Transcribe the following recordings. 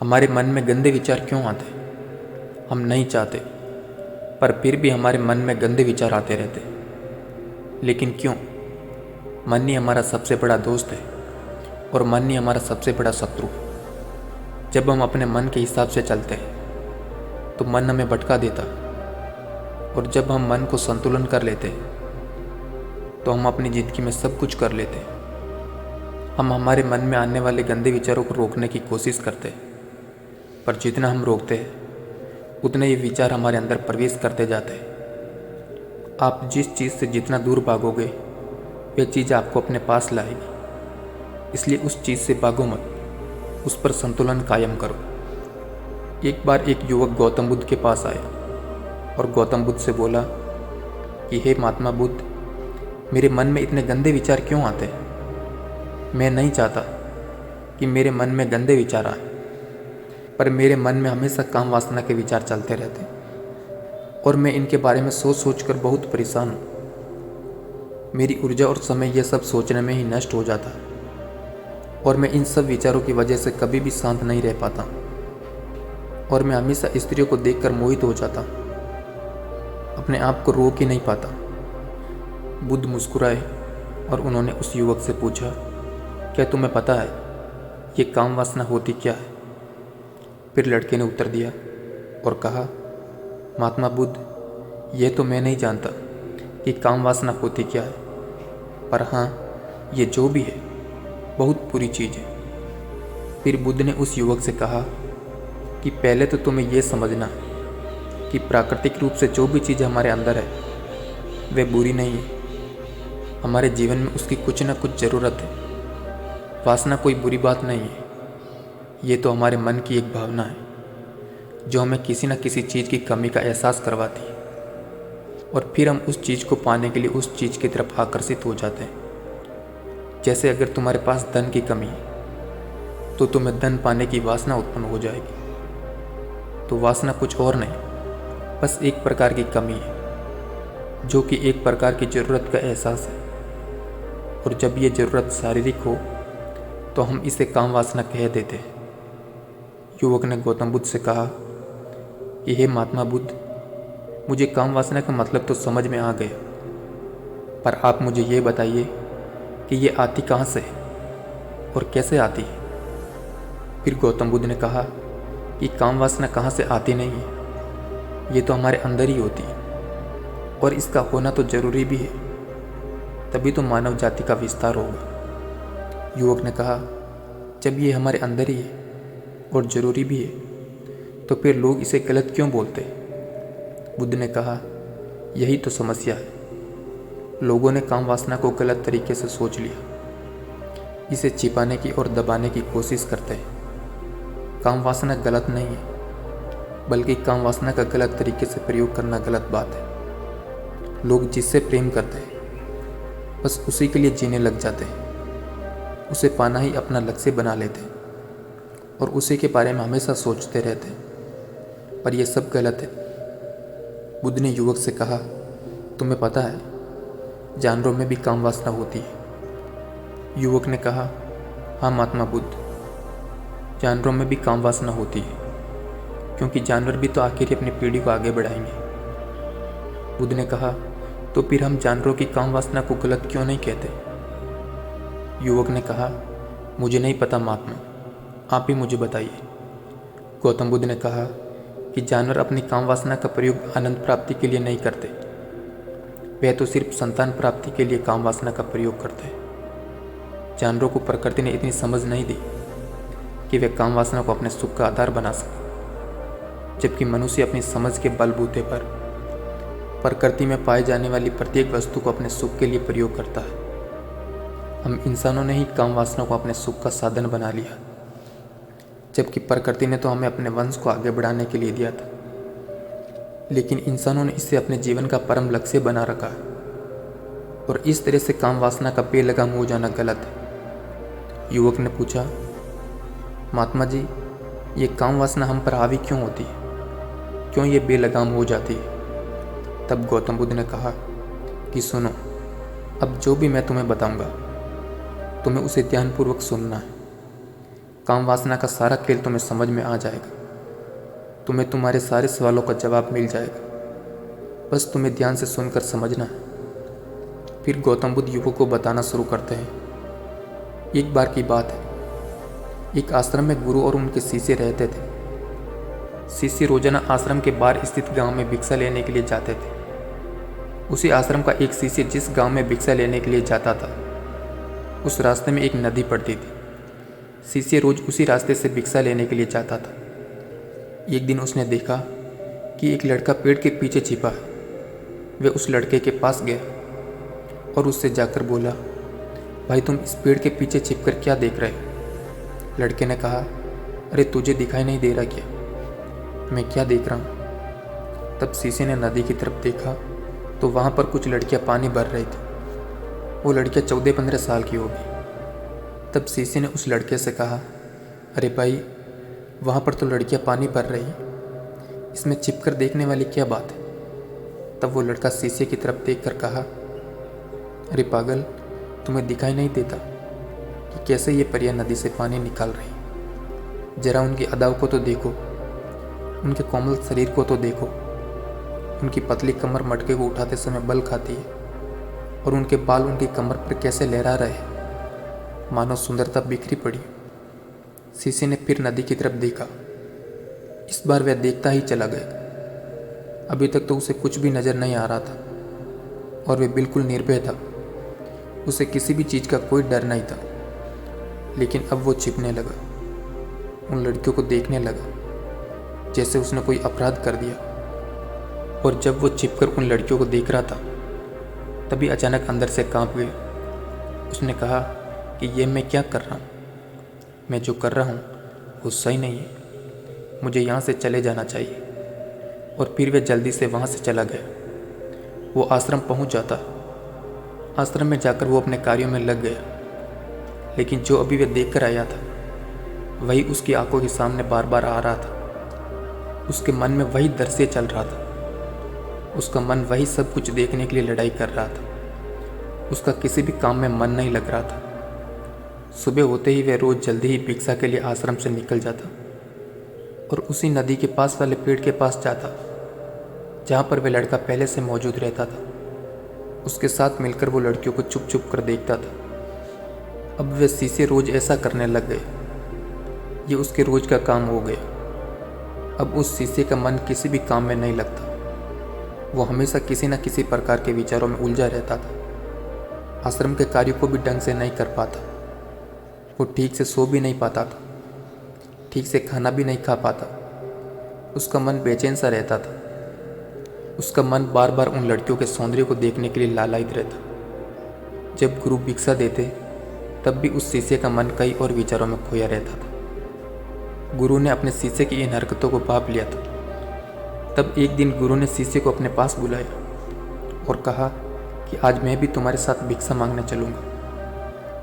हमारे मन में गंदे विचार क्यों आते? हम नहीं चाहते, पर फिर भी हमारे मन में गंदे विचार आते रहते। लेकिन क्यों? मन ही हमारा सबसे बड़ा दोस्त है और मन ही हमारा सबसे बड़ा शत्रु। जब हम अपने मन के हिसाब से चलते हैं तो मन हमें भटका देता, और जब हम मन को संतुलन कर लेते तो हम अपनी ज़िंदगी में सब कुछ कर लेते। हम हमारे मन में आने वाले गंदे विचारों को रोकने की कोशिश करते, पर जितना हम रोकते हैं उतने ये विचार हमारे अंदर प्रवेश करते जाते हैं। आप जिस चीज़ से जितना दूर भागोगे वह चीज़ आपको अपने पास लाएगी। इसलिए उस चीज़ से भागो मत, उस पर संतुलन कायम करो। एक बार एक युवक गौतम बुद्ध के पास आया और गौतम बुद्ध से बोला कि हे महात्मा बुद्ध, मेरे मन में इतने गंदे विचार क्यों आते हैं? मैं नहीं चाहता कि मेरे मन में गंदे विचार आए, पर मेरे मन में हमेशा काम वासना के विचार चलते रहते हैं और मैं इनके बारे में सोच सोच कर बहुत परेशान हूँ। मेरी ऊर्जा और समय यह सब सोचने में ही नष्ट हो जाता है और मैं इन सब विचारों की वजह से कभी भी शांत नहीं रह पाता और मैं हमेशा स्त्रियों को देखकर मोहित हो जाता, अपने आप को रोक ही नहीं पाता। बुद्ध मुस्कुराए और उन्होंने उस युवक से पूछा, क्या तुम्हें पता है ये काम वासना होती क्या है? फिर लड़के ने उत्तर दिया और कहा, महात्मा बुद्ध, यह तो मैं नहीं जानता कि काम वासना होती क्या है, पर हाँ, ये जो भी है बहुत बुरी चीज़ है। फिर बुद्ध ने उस युवक से कहा कि पहले तो तुम्हें यह समझना है कि प्राकृतिक रूप से जो भी चीज़ हमारे अंदर है वह बुरी नहीं है। हमारे जीवन में उसकी कुछ ना कुछ ज़रूरत है। वासना कोई बुरी बात नहीं है, ये तो हमारे मन की एक भावना है जो हमें किसी न किसी चीज़ की कमी का एहसास करवाती है और फिर हम उस चीज़ को पाने के लिए उस चीज़ की तरफ आकर्षित हो जाते हैं। जैसे अगर तुम्हारे पास धन की कमी है तो तुम्हें धन पाने की वासना उत्पन्न हो जाएगी। तो वासना कुछ और नहीं, बस एक प्रकार की कमी है जो कि एक प्रकार की ज़रूरत का एहसास है, और जब ये ज़रूरत शारीरिक हो तो हम इसे काम वासना कह देते हैं। युवक ने गौतम बुद्ध से कहा कि हे महात्मा बुद्ध, मुझे काम वासना का मतलब तो समझ में आ गया, पर आप मुझे ये बताइए कि ये आती कहाँ से है और कैसे आती है? फिर गौतम बुद्ध ने कहा कि काम वासना कहाँ से आती नहीं है, ये तो हमारे अंदर ही होती है और इसका होना तो ज़रूरी भी है, तभी तो मानव जाति का विस्तार होगा। युवक ने कहा, जब ये हमारे अंदर ही है और ज़रूरी भी है तो फिर लोग इसे गलत क्यों बोलते? बुद्ध ने कहा, यही तो समस्या है। लोगों ने काम वासना को गलत तरीके से सोच लिया, इसे छिपाने की और दबाने की कोशिश करते हैं। काम वासना गलत नहीं है, बल्कि काम वासना का गलत तरीके से प्रयोग करना गलत बात है। लोग जिससे प्रेम करते हैं बस उसी के लिए जीने लग जाते हैं, उसे पाना ही अपना लक्ष्य बना लेते हैं और उसी के बारे में हमेशा सोचते रहते हैं, पर यह सब गलत है। बुद्ध ने युवक से कहा, तुम्हें पता है जानवरों में भी काम वासना होती है? युवक ने कहा, हाँ महात्मा बुद्ध, जानवरों में भी काम वासना होती है, क्योंकि जानवर भी तो आखिर अपनी पीढ़ी को आगे बढ़ाएंगे। बुद्ध ने कहा, तो फिर हम जानवरों की काम वासना को गलत क्यों नहीं कहते? युवक ने कहा, मुझे नहीं पता महात्मा, आप ही मुझे बताइए। गौतम बुद्ध ने कहा कि जानवर अपनी काम वासना का प्रयोग आनंद प्राप्ति के लिए नहीं करते, वह तो सिर्फ संतान प्राप्ति के लिए काम वासना का प्रयोग करते हैं। जानवरों को प्रकृति ने इतनी समझ नहीं दी कि वे काम वासना को अपने सुख का आधार बना सके, जबकि मनुष्य अपनी समझ के बलबूते पर प्रकृति में पाई जाने वाली प्रत्येक वस्तु को अपने सुख के लिए प्रयोग करता है। हम इंसानों ने ही काम वासना को अपने सुख का साधन बना लिया, जबकि प्रकृति ने तो हमें अपने वंश को आगे बढ़ाने के लिए दिया था, लेकिन इंसानों ने इसे अपने जीवन का परम लक्ष्य बना रखा है और इस तरह से काम वासना का बेलगाम हो जाना गलत है। युवक ने पूछा, महात्मा जी, ये काम वासना हम पर हावी क्यों होती है, क्यों ये बेलगाम हो जाती है? तब गौतम बुद्ध ने कहा कि सुनो, अब जो भी मैं तुम्हें बताऊंगा तुम्हें उसे ध्यानपूर्वक सुनना है। काम वासना का सारा खेल तुम्हें समझ में आ जाएगा। तुम्हें तुम्हारे सारे सवालों का जवाब मिल जाएगा, बस तुम्हें ध्यान से सुनकर समझना है। फिर गौतम बुद्ध युवक को बताना शुरू करते हैं। एक बार की बात है, एक आश्रम में गुरु और उनके शिष्य रहते थे। शिष्य रोजाना आश्रम के बाहर स्थित गांव में भिक्षा लेने के लिए जाते थे। उसी आश्रम का एक शिष्य जिस गांव में भिक्षा लेने के लिए जाता था, उस रास्ते में एक नदी पड़ती थी। शिष्य रोज उसी रास्ते से भिक्षा लेने के लिए जाता था। एक दिन उसने देखा कि एक लड़का पेड़ के पीछे छिपा है। वह उस लड़के के पास गया और उससे जाकर बोला, भाई तुम इस पेड़ के पीछे छिपकर क्या देख रहे हो? लड़के ने कहा, अरे तुझे दिखाई नहीं दे रहा क्या? मैं क्या देख रहा हूँ? तब शिष्य ने नदी की तरफ देखा तो वहाँ पर कुछ लड़कियाँ पानी भर रही थी। वो लड़कियाँ 14-15 साल की होगी। तब शिष्य ने उस लड़के से कहा, अरे भाई वहाँ पर तो लड़कियाँ पानी भर रही हैं, इसमें छिपकर देखने वाली क्या बात है? तब वो लड़का शिष्य की तरफ देखकर कहा, अरे पागल, तुम्हें दिखाई नहीं देता कि कैसे ये परियां नदी से पानी निकाल रही? जरा उनकी अदाओं को तो देखो, उनके कोमल शरीर को तो देखो। उनकी पतली कमर मटके को उठाते समय बल खाती है और उनके बाल उनकी कमर पर कैसे लहरा रहे हैं, मानो सुंदरता बिखरी पड़ी। शिष्य ने फिर नदी की तरफ देखा। इस बार वह देखता ही चला गया। अभी तक तो उसे कुछ भी नजर नहीं आ रहा था और वह बिल्कुल निर्भय था। उसे किसी भी चीज़ का कोई डर नहीं था। लेकिन अब वो छिपने लगा, उन लड़कियों को देखने लगा जैसे उसने कोई अपराध कर दिया। और जब वो छिपकर उन लड़कियों को देख रहा था, तभी अचानक अंदर से कांप गया। उसने कहा कि ये मैं क्या कर रहा हूँ? मैं जो कर रहा हूँ वो सही नहीं है, मुझे यहाँ से चले जाना चाहिए। और फिर वह जल्दी से वहाँ से चला गया। वो आश्रम पहुँच जाता। आश्रम में जाकर वो अपने कार्यों में लग गया। लेकिन जो अभी वह देख कर आया था, वही उसकी आंखों के सामने बार बार आ रहा था। उसके मन में वही दृश्य चल रहा था। उसका मन वही सब कुछ देखने के लिए लड़ाई कर रहा था। उसका किसी भी काम में मन नहीं लग रहा था। सुबह होते ही वह रोज जल्दी ही भिक्षा के लिए आश्रम से निकल जाता और उसी नदी के पास वाले पेड़ के पास जाता जहाँ पर वह लड़का पहले से मौजूद रहता था। उसके साथ मिलकर वो लड़कियों को चुप चुप कर देखता था। अब वे शिष्य रोज ऐसा करने लग गए। ये उसके रोज का काम हो गया। अब उस शिष्य का मन किसी भी काम में नहीं लगता। वो हमेशा किसी न किसी प्रकार के विचारों में उलझा रहता था। आश्रम के कार्यों को भी ढंग से नहीं कर पाता। वो ठीक से सो भी नहीं पाता था, ठीक से खाना भी नहीं खा पाता। उसका मन बेचैन सा रहता था। उसका मन बार बार उन लड़कियों के सौंदर्य को देखने के लिए लालायित रहता। जब गुरु भिक्षा देते तब भी उस शिष्य का मन कई और विचारों में खोया रहता था। गुरु ने अपने शिष्य की इन हरकतों को भांप लिया था। तब एक दिन गुरु ने शिष्य को अपने पास बुलाया और कहा कि आज मैं भी तुम्हारे साथ भिक्षा मांगने चलूँगा।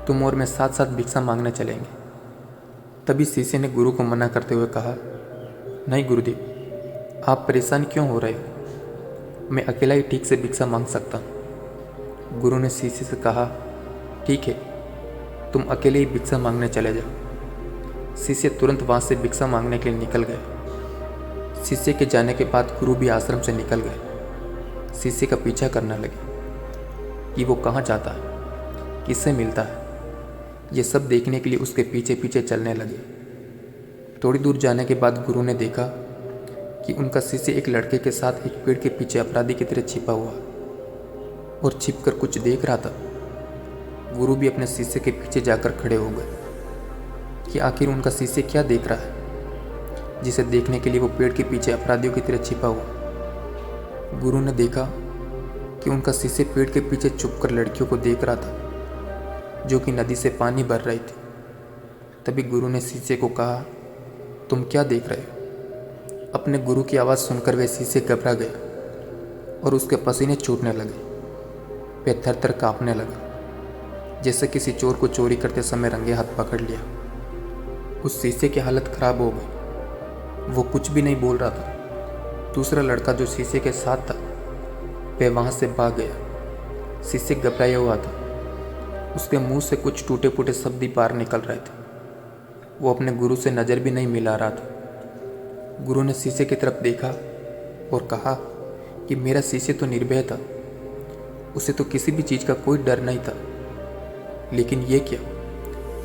तुम और मैं साथ साथ भिक्षा मांगने चलेंगे। तभी शिष्य ने गुरु को मना करते हुए कहा, नहीं गुरुदेव, आप परेशान क्यों हो रहे हो? मैं अकेला ही ठीक से भिक्षा मांग सकता हूँ। गुरु ने शिष्य से कहा, ठीक है, तुम अकेले ही भिक्षा मांगने चले जाओ। शिष्य तुरंत वहाँ से भिक्षा मांगने के लिए निकल गया। शिष्य के जाने के बाद गुरु भी आश्रम से निकल गए। शिष्य का पीछा करने लगे कि वो कहाँ जाता है, किससे मिलता है। ये सब देखने के लिए उसके पीछे पीछे चलने लगे। थोड़ी दूर जाने के बाद गुरु ने देखा कि उनका शिष्य एक लड़के के साथ एक पेड़ के पीछे अपराधी की तरह छिपा हुआ और छिपकर कुछ देख रहा था। गुरु भी अपने शिष्य के पीछे जाकर खड़े हो गए कि आखिर उनका शिष्य क्या देख रहा है, जिसे देखने के लिए वो पेड़ के पीछे अपराधियों की तरह छिपा हुआ। गुरु ने देखा कि उनका शिष्य पेड़ के पीछे छुपकर लड़कियों को देख रहा था जो कि नदी से पानी भर रही थी। तभी गुरु ने शिष्य को कहा, तुम क्या देख रहे हो? अपने गुरु की आवाज़ सुनकर वह शिष्य घबरा गया और उसके पसीने छूटने लगे। वह थर थर काँपने लगा, जैसे किसी चोर को चोरी करते समय रंगे हाथ पकड़ लिया। उस शिष्य की हालत खराब हो गई। वो कुछ भी नहीं बोल रहा था। दूसरा लड़का जो शिष्य के साथ था, वह वहाँ से भाग गया। शिष्य घबराया हुआ था। उसके मुंह से कुछ टूटे फूटे शब्द ही बाहर निकल रहे थे। वो अपने गुरु से नज़र भी नहीं मिला रहा था। गुरु ने शीशे की तरफ देखा और कहा कि मेरा शिष्य तो निर्भय था, उसे तो किसी भी चीज़ का कोई डर नहीं था, लेकिन ये क्या,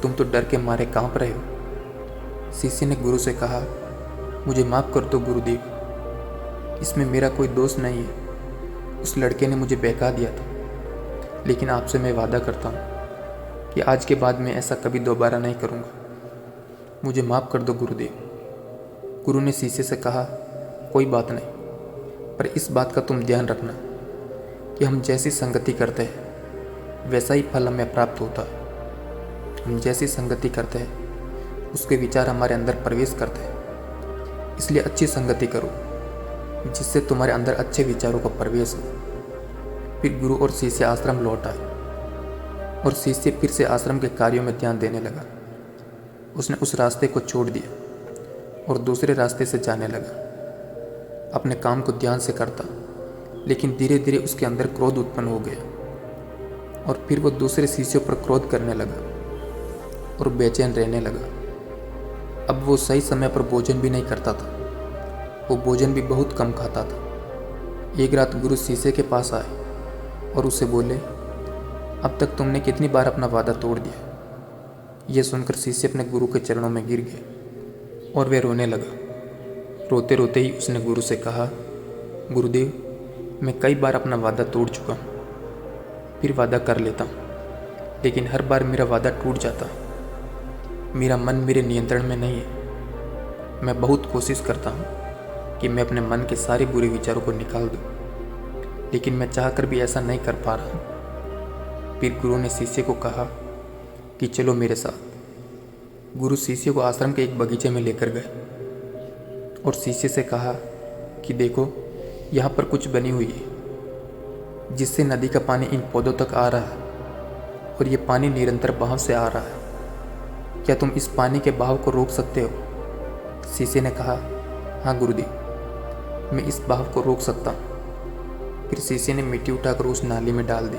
तुम तो डर के मारे कांप रहे हो। शिष्य ने गुरु से कहा, मुझे माफ़ कर दो गुरुदेव, इसमें मेरा कोई दोष नहीं है। उस लड़के ने मुझे बहका दिया था, लेकिन आपसे मैं वादा करता हूँ कि आज के बाद मैं ऐसा कभी दोबारा नहीं करूँगा। मुझे माफ़ कर दो गुरुदेव। गुरु ने शिष्य से कहा, कोई बात नहीं, पर इस बात का तुम ध्यान रखना कि हम जैसी संगति करते हैं वैसा ही फल हमें प्राप्त होता है। हम जैसी संगति करते हैं उसके विचार हमारे अंदर प्रवेश करते हैं, इसलिए अच्छी संगति करो जिससे तुम्हारे अंदर अच्छे विचारों का प्रवेश हो। फिर गुरु और शिष्य आश्रम लौट आए और शिष्य फिर से आश्रम के कार्यों में ध्यान देने लगा। उसने उस रास्ते को छोड़ दिया और दूसरे रास्ते से जाने लगा। अपने काम को ध्यान से करता, लेकिन धीरे धीरे उसके अंदर क्रोध उत्पन्न हो गया और फिर वो दूसरे शिष्यों पर क्रोध करने लगा और बेचैन रहने लगा। अब वो सही समय पर भोजन भी नहीं करता था, वो भोजन भी बहुत कम खाता था। एक रात गुरु शिष्य के पास आए और उसे बोले, अब तक तुमने कितनी बार अपना वादा तोड़ दिया। यह सुनकर शिष्य अपने गुरु के चरणों में गिर गए और वे रोने लगा। रोते रोते ही उसने गुरु से कहा, गुरुदेव, मैं कई बार अपना वादा तोड़ चुका हूँ, फिर वादा कर लेता हूँ, लेकिन हर बार मेरा वादा टूट जाता है। मेरा मन मेरे नियंत्रण में नहीं है। मैं बहुत कोशिश करता हूँ कि मैं अपने मन के सारे बुरे विचारों को निकाल दूँ, लेकिन मैं चाहकर भी ऐसा नहीं कर पा रहा। फिर गुरु ने शिष्य को कहा कि चलो मेरे साथ। गुरु शिष्य को आश्रम के एक बगीचे में लेकर गए और शिष्य से कहा कि देखो, यहाँ पर कुछ बनी हुई है जिससे नदी का पानी इन पौधों तक आ रहा है और ये पानी निरंतर बहाव से आ रहा है। क्या तुम इस पानी के बहाव को रोक सकते हो? शिष्य ने कहा, हाँ गुरुदेव, मैं इस बहाव को रोक सकता हूँ। फिर शिष्य ने मिट्टी उठाकर उस नाली में डाल दी।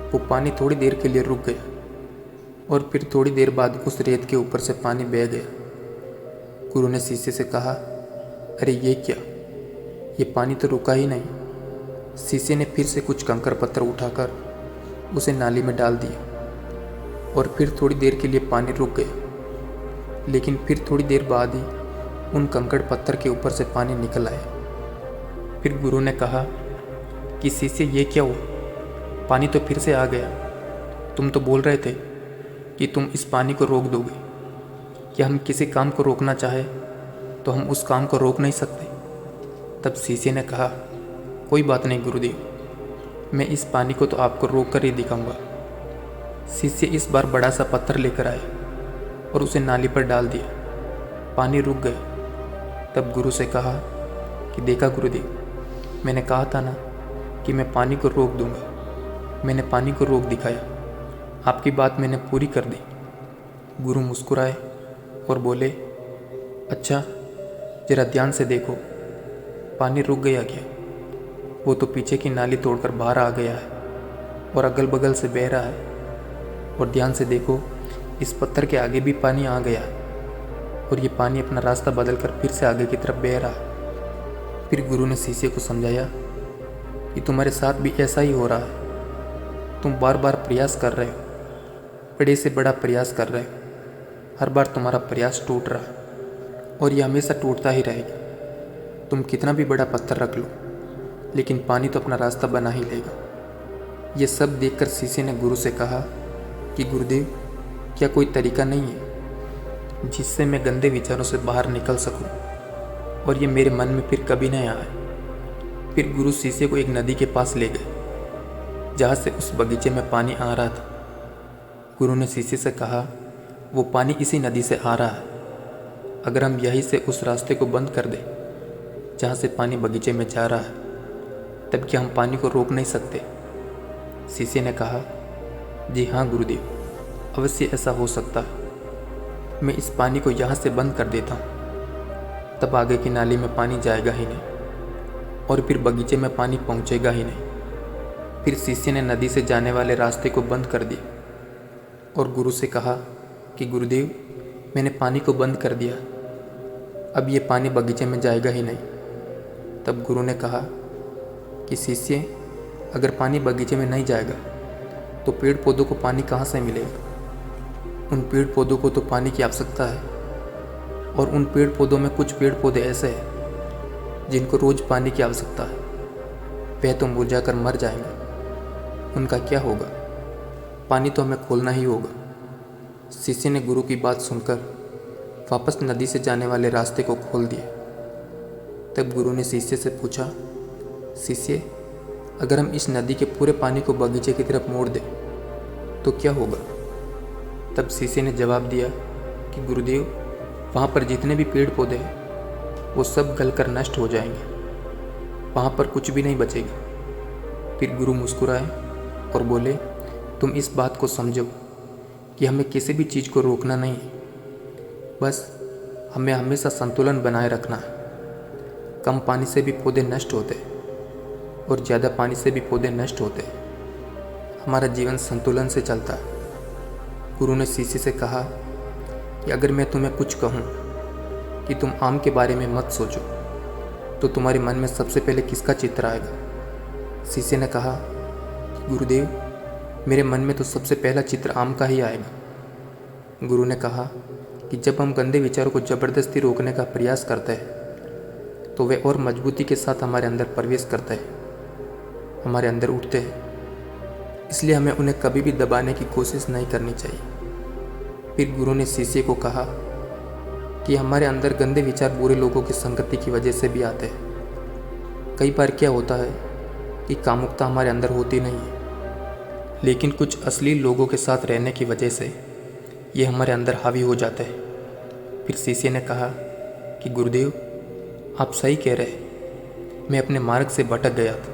वो पानी थोड़ी देर के लिए रुक गया और फिर थोड़ी देर बाद उस रेत के ऊपर से पानी बह गया। गुरु ने शिष्य से कहा, अरे ये क्या, ये पानी तो रुका ही नहीं। शिष्य ने फिर से कुछ कंकड़ पत्थर उठाकर उसे नाली में डाल दिया और फिर थोड़ी देर के लिए पानी रुक गया, लेकिन फिर थोड़ी देर बाद ही उन कंकड़ पत्थर के ऊपर से पानी निकल आया। फिर गुरु ने कहा कि शिष्य, ये क्या हुआ? पानी तो फिर से आ गया। तुम तो बोल रहे थे कि तुम इस पानी को रोक दोगे। क्या हम किसी काम को रोकना चाहे तो हम उस काम को रोक नहीं सकते? तब शिष्य ने कहा, कोई बात नहीं गुरुदेव, मैं इस पानी को तो आपको रोक कर ही दिखाऊंगा। शिष्य इस बार बड़ा सा पत्थर लेकर आए और उसे नाली पर डाल दिया। पानी रुक गया। तब गुरु से कहा कि देखा गुरुदेव, मैंने कहा था ना कि मैं पानी को रोक दूंगा। मैंने पानी को रोक दिखाया, आपकी बात मैंने पूरी कर दी। गुरु मुस्कुराए और बोले, अच्छा, जरा ध्यान से देखो, पानी रुक गया क्या? वो तो पीछे की नाली तोड़कर बाहर आ गया है और अगल बगल से बह रहा है। और ध्यान से देखो, इस पत्थर के आगे भी पानी आ गया है और ये पानी अपना रास्ता बदलकर फिर से आगे की तरफ बह रहा है। फिर गुरु ने शिष्य को समझाया कि तुम्हारे साथ भी ऐसा ही हो रहा है। तुम बार बार प्रयास कर रहे हो, बड़े से बड़ा प्रयास कर रहे हो। हर बार तुम्हारा प्रयास टूट रहा है और यह हमेशा टूटता ही रहेगा। तुम कितना भी बड़ा पत्थर रख लो, लेकिन पानी तो अपना रास्ता बना ही लेगा। ये सब देखकर शिष्य ने गुरु से कहा कि गुरुदेव, क्या कोई तरीका नहीं है जिससे मैं गंदे विचारों से बाहर निकल सकूं और ये मेरे मन में फिर कभी नहीं आए? फिर गुरु शिष्य को एक नदी के पास ले गए जहाँ से उस बगीचे में पानी आ रहा था। गुरु ने शिष्य से कहा, वो पानी इसी नदी से आ रहा है। अगर हम यहीं से उस रास्ते को बंद कर दें जहाँ से पानी बगीचे में जा रहा है, तब क्या हम पानी को रोक नहीं सकते? शिष्य ने कहा, जी हाँ गुरुदेव, अवश्य ऐसा हो सकता है। मैं इस पानी को यहाँ से बंद कर देता हूँ, तब आगे की नाली में पानी जाएगा ही नहीं और फिर बगीचे में पानी पहुँचेगा ही नहीं। फिर शिष्य ने नदी से जाने वाले रास्ते को बंद कर दिया और गुरु से कहा कि गुरुदेव, मैंने पानी को बंद कर दिया, अब ये पानी बगीचे में जाएगा ही नहीं। तब गुरु ने कहा कि शिष्य, अगर पानी बगीचे में नहीं जाएगा तो पेड़ पौधों को पानी कहाँ से मिलेगा? उन पेड़ पौधों को तो पानी की आवश्यकता है, और उन पेड़ पौधों में कुछ पेड़ पौधे ऐसे हैं जिनको रोज़ पानी की आवश्यकता है। वह तो मुरझाकर मर जाएंगे, उनका क्या होगा? पानी तो हमें खोलना ही होगा। शिष्य ने गुरु की बात सुनकर वापस नदी से जाने वाले रास्ते को खोल दिया। तब गुरु ने शिष्य से पूछा, शिष्य, अगर हम इस नदी के पूरे पानी को बगीचे की तरफ मोड़ दें तो क्या होगा? तब शिष्य ने जवाब दिया कि गुरुदेव, वहाँ पर जितने भी पेड़ पौधे हैं वो सब गलकर नष्ट हो जाएंगे, वहाँ पर कुछ भी नहीं बचेगा। फिर गुरु मुस्कुराए और बोले, तुम इस बात को समझो कि हमें किसी भी चीज़ को रोकना नहीं है, बस हमें हमेशा संतुलन बनाए रखना है। कम पानी से भी पौधे नष्ट होते हैं और ज़्यादा पानी से भी पौधे नष्ट होते हैं। हमारा जीवन संतुलन से चलता है। गुरु ने शिष्य से कहा कि अगर मैं तुम्हें कुछ कहूँ कि तुम आम के बारे में मत सोचो तो तुम्हारे मन में सबसे पहले किसका चित्र आएगा? शिष्य ने कहा कि गुरुदेव, मेरे मन में तो सबसे पहला चित्र आम का ही आएगा। गुरु ने कहा कि जब हम गंदे विचारों को ज़बरदस्ती रोकने का प्रयास करते हैं तो वे और मजबूती के साथ हमारे अंदर प्रवेश करते हैं, हमारे अंदर उठते हैं। इसलिए हमें उन्हें कभी भी दबाने की कोशिश नहीं करनी चाहिए। फिर गुरु ने शिष्य को कहा कि हमारे अंदर गंदे विचार बुरे लोगों की संगति की वजह से भी आते हैं। कई बार क्या होता है कि कामुकता हमारे अंदर होती नहीं है, लेकिन कुछ अश्लील लोगों के साथ रहने की वजह से ये हमारे अंदर हावी हो जाते हैं। फिर शिष्य ने कहा कि गुरुदेव, आप सही कह रहे हैं, मैं अपने मार्ग से भटक गया था।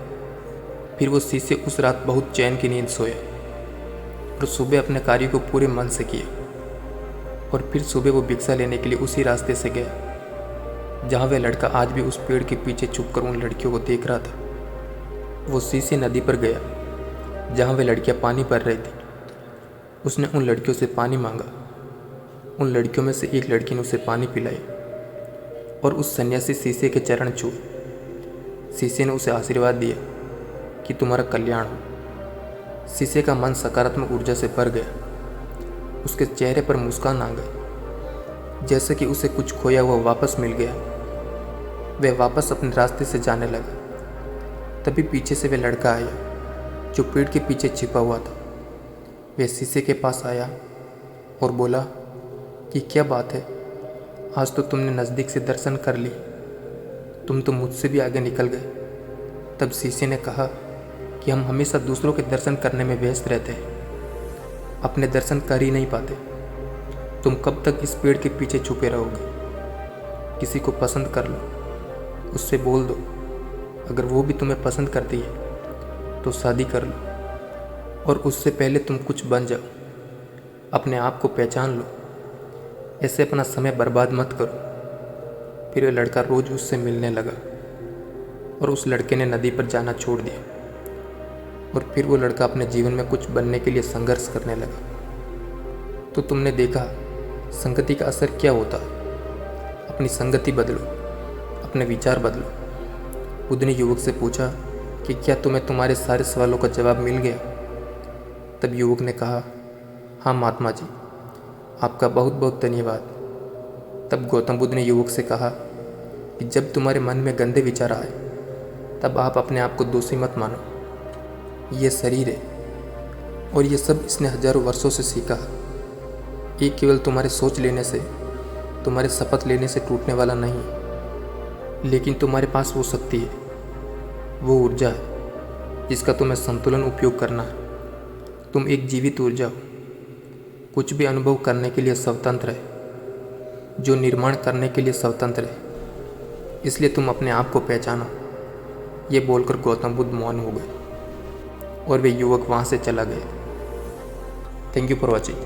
फिर वो शिष्य उस रात बहुत चैन की नींद सोया और सुबह अपने कार्य को पूरे मन से किया। और फिर सुबह वो भिक्षा लेने के लिए उसी रास्ते से गया जहाँ वह लड़का आज भी उस पेड़ के पीछे छुपकर उन लड़कियों को देख रहा था। वो शिष्य नदी पर गया जहाँ वे लड़कियाँ पानी भर रही थी। उसने उन लड़कियों से पानी मांगा। उन लड़कियों में से एक लड़की ने उसे पानी पिलाई और उस सन्यासी शिष्य के चरण छुए। शिष्य ने उसे आशीर्वाद दिया कि तुम्हारा कल्याण हो। शिष्य का मन सकारात्मक ऊर्जा से भर गया। उसके चेहरे पर मुस्कान आ गई, जैसे कि उसे कुछ खोया हुआ वापस मिल गया। वह वापस अपने रास्ते से जाने लगा। तभी पीछे से वह लड़का आया जो पेड़ के पीछे छिपा हुआ था। वह शिष्य के पास आया और बोला कि क्या बात है, आज तो तुमने नज़दीक से दर्शन कर ली, तुम तो मुझसे भी आगे निकल गए। तब शिष्य ने कहा कि हम हमेशा दूसरों के दर्शन करने में व्यस्त रहते हैं, अपने दर्शन कर ही नहीं पाते। तुम कब तक इस पेड़ के पीछे छुपे रहोगे? किसी को पसंद कर लो, उससे बोल दो। अगर वो भी तुम्हें पसंद करती है तो शादी कर लो, और उससे पहले तुम कुछ बन जाओ। अपने आप को पहचान लो, ऐसे अपना समय बर्बाद मत करो। फिर वह लड़का रोज़ उससे मिलने लगा और उस लड़के ने नदी पर जाना छोड़ दिया। और फिर वो लड़का अपने जीवन में कुछ बनने के लिए संघर्ष करने लगा। तो तुमने देखा संगति का असर क्या होता है। अपनी संगति बदलो, अपने विचार बदलो। बुद्ध ने युवक से पूछा कि क्या तुम्हें तुम्हारे सारे सवालों का जवाब मिल गया? तब युवक ने कहा, हाँ महात्मा जी, आपका बहुत बहुत धन्यवाद। तब गौतम बुद्ध ने युवक से कहा कि जब तुम्हारे मन में गंदे विचार आए तब आप अपने आप को दोषी मत मानो। ये शरीर है और ये सब इसने हजारों वर्षों से सीखा है। ये केवल तुम्हारे सोच लेने से, तुम्हारे शपथ लेने से टूटने वाला नहीं है, लेकिन तुम्हारे पास वो शक्ति है, वो ऊर्जा है जिसका तुम्हें संतुलन उपयोग करना है। तुम एक जीवित ऊर्जा हो, कुछ भी अनुभव करने के लिए स्वतंत्र है, जो निर्माण करने के लिए स्वतंत्र है। इसलिए तुम अपने आप को पहचानो। ये बोलकर गौतम बुद्ध मौन हो गए और वे युवक वहाँ से चला गया। Thank you for watching.